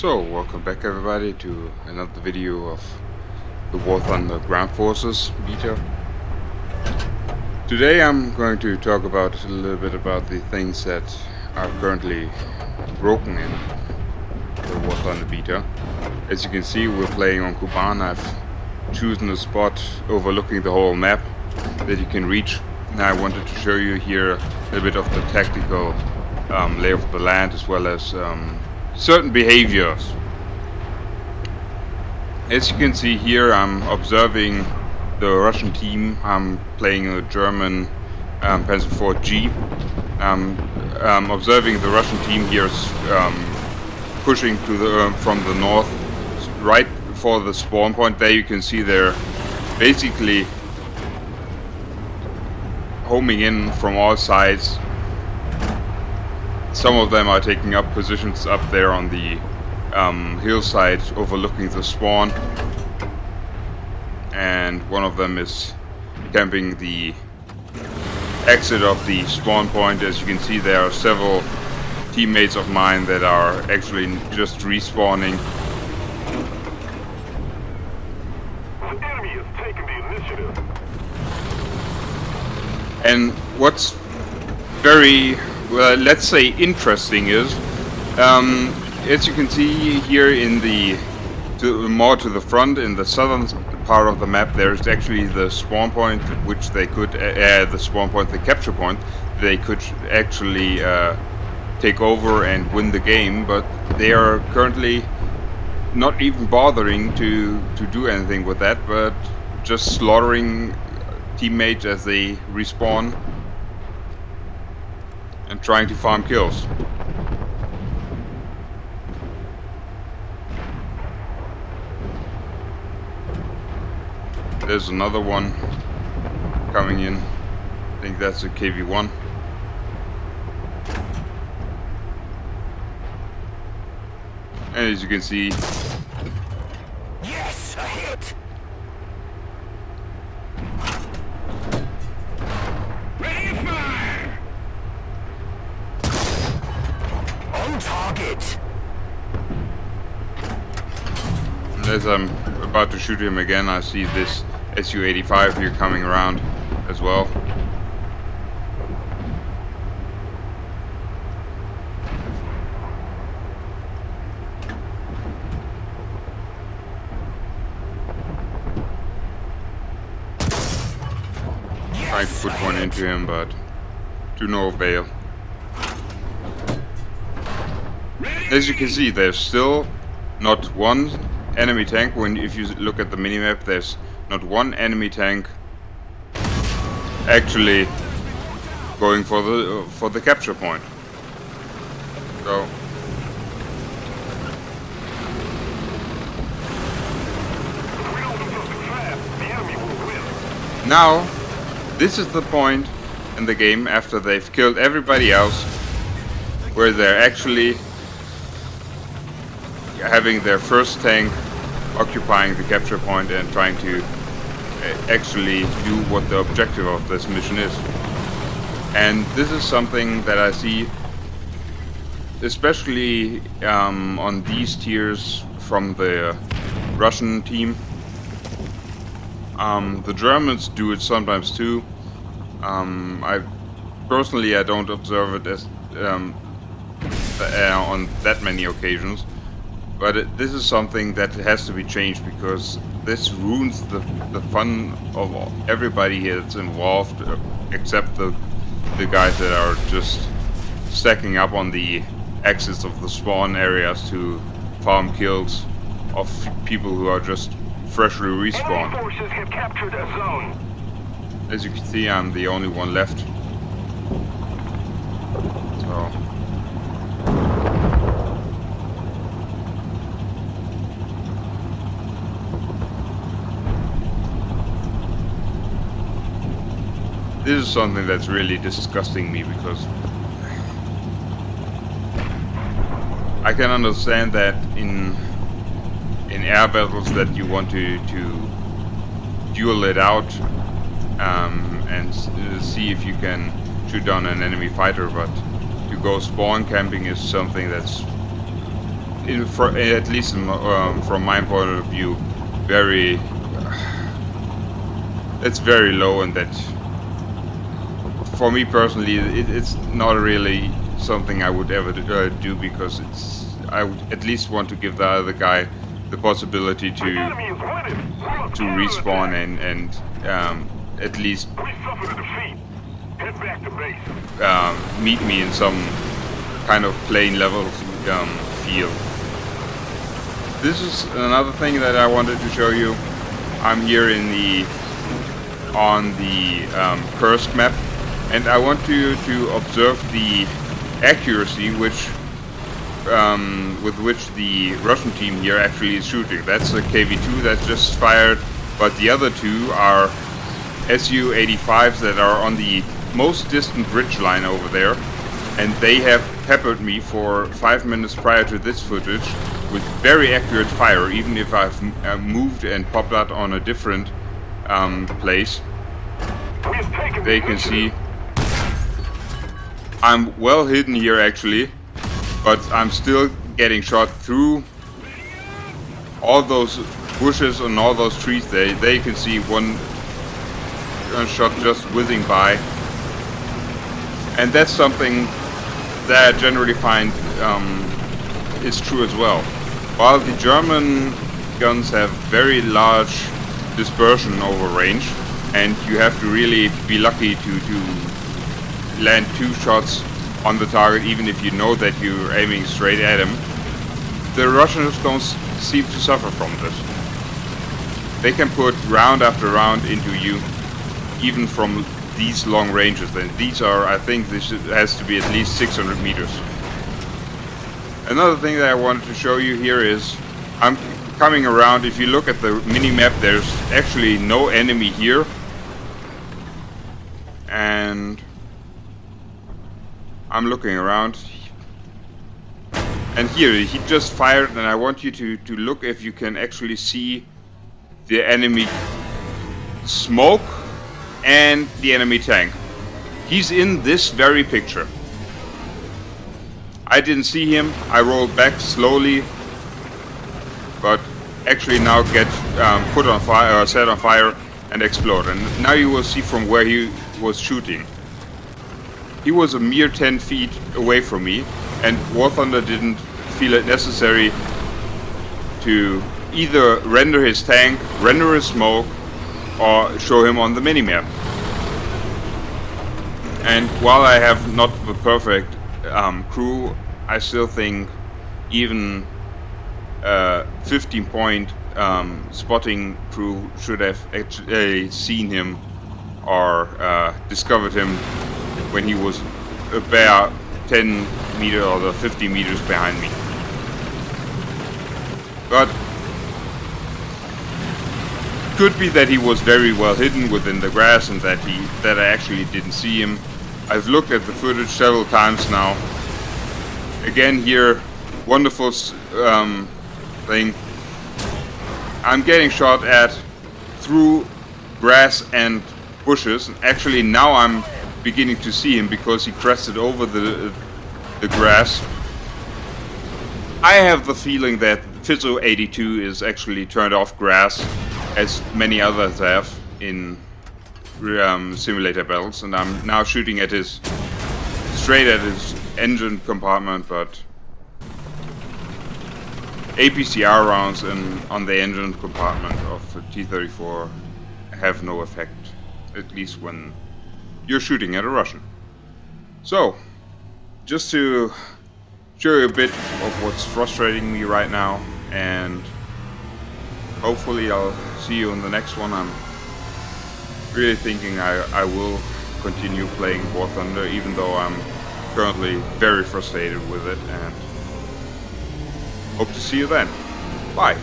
So, welcome back everybody to another video of the War Thunder Ground Forces beta. Today I'm going to talk about a little bit about the things that are currently broken in the War Thunder beta. As you can see, we're playing on Kuban. I've chosen a spot overlooking the whole map that you can reach. Now I wanted to show you here a little bit of the tactical lay of the land, as well as certain behaviors. As you can see here, I'm observing the Russian team. I'm playing a German Panzer IV G. I'm observing the Russian team here pushing to the from the north, right before the spawn point. There you can see they're basically homing in from all sides. Some of them are taking up positions up there on the hillside overlooking the spawn, and one of them is camping the exit of the spawn point. As you can see, there are several teammates of mine that are actually just respawning. The enemy has taken the initiative. And what's very, well, let's say interesting is, as you can see here in the more to the front, in the southern part of the map, there's actually the spawn point, which they could the capture point, they could actually take over and win the game, but they are currently not even bothering to do anything with that, but just slaughtering teammates as they respawn and trying to farm kills. There's another one coming in. I think that's a KV-1. And as you can see, Yes, a hit. Ready to fire. On target. and as I'm about to shoot him again, I see this Su-85 here coming around as well. Trying to put one into him, but to no avail. As you can see, there's still not one enemy tank. If you look at the minimap, there's not one enemy tank actually going for the capture point. So now, this is the point in the game, after they've killed everybody else, where they're actually having their first tank occupying the capture point and trying to actually do what the objective of this mission is. And this is something that I see especially on these tiers from the Russian team. The Germans do it sometimes too. I don't observe it as on that many occasions, but this is something that has to be changed, because this ruins the fun of everybody that's involved, except the guys that are just stacking up on the exits of the spawn areas to farm kills of people who are just freshly respawned. Enemy forces have captured a zone. As you can see, I'm the only one left. So this is something that's really disgusting me, because I can understand that in air battles that you want to duel it out and see if you can shoot down an enemy fighter, but to go spawn camping is something that's at least from my point of view, very. It's very low, and that, for me personally, it's not really something I would ever do, because I would at least want to give the other guy the possibility to respawn and at least meet me in some kind of plane level field. This is another thing that I wanted to show you. I'm here on the Kursk map, and I want you to observe the accuracy with which the Russian team here actually is shooting. That's a KV-2 that's just fired, but the other two are Su-85s that are on the most distant ridge line over there, and they have peppered me for 5 minutes prior to this footage with very accurate fire, even if I've moved and popped out on a different place. They can see I'm well hidden here actually, but I'm still getting shot through all those bushes and all those trees. They can see one shot just whizzing by, and that's something that I generally find is true as well. While the German guns have very large dispersion over range, and you have to really be lucky to land 2 shots on the target, even if you know that you're aiming straight at him. The Russians don't seem to suffer from this. They can put round after round into you, even from these long ranges. And these are, I think this has to be at least 600 meters. Another thing that I wanted to show you here is I'm coming around. If you look at the mini-map, there's actually no enemy here. And I'm looking around, and here he just fired, and I want you to look if you can actually see the enemy smoke and the enemy tank. He's in this very picture. I didn't see him. I rolled back slowly, but actually now get put on fire, set on fire, and explode. And now you will see from where he was shooting. He was a mere 10 feet away from me, and War Thunder didn't feel it necessary to either render his tank, render his smoke, or show him on the minimap. And while I have not the perfect crew, I still think even 15-point spotting crew should have actually seen him or discovered him when he was a bare 10 meters or 50 meters behind me. But could be that he was very well hidden within the grass and that I actually didn't see him. I've looked at the footage several times now. Again here, wonderful thing. I'm getting shot at through grass and bushes. Actually now I'm beginning to see him because he crested over the grass. I have the feeling that Fizzo 82 is actually turned off grass, as many others have in simulator battles, and I'm now shooting at straight at his engine compartment, but APCR rounds on the engine compartment of the T-34 have no effect, at least when you're shooting at a Russian. So, just to show you a bit of what's frustrating me right now, and hopefully I'll see you in the next one. I'm really thinking I will continue playing War Thunder, even though I'm currently very frustrated with it, and hope to see you then. Bye.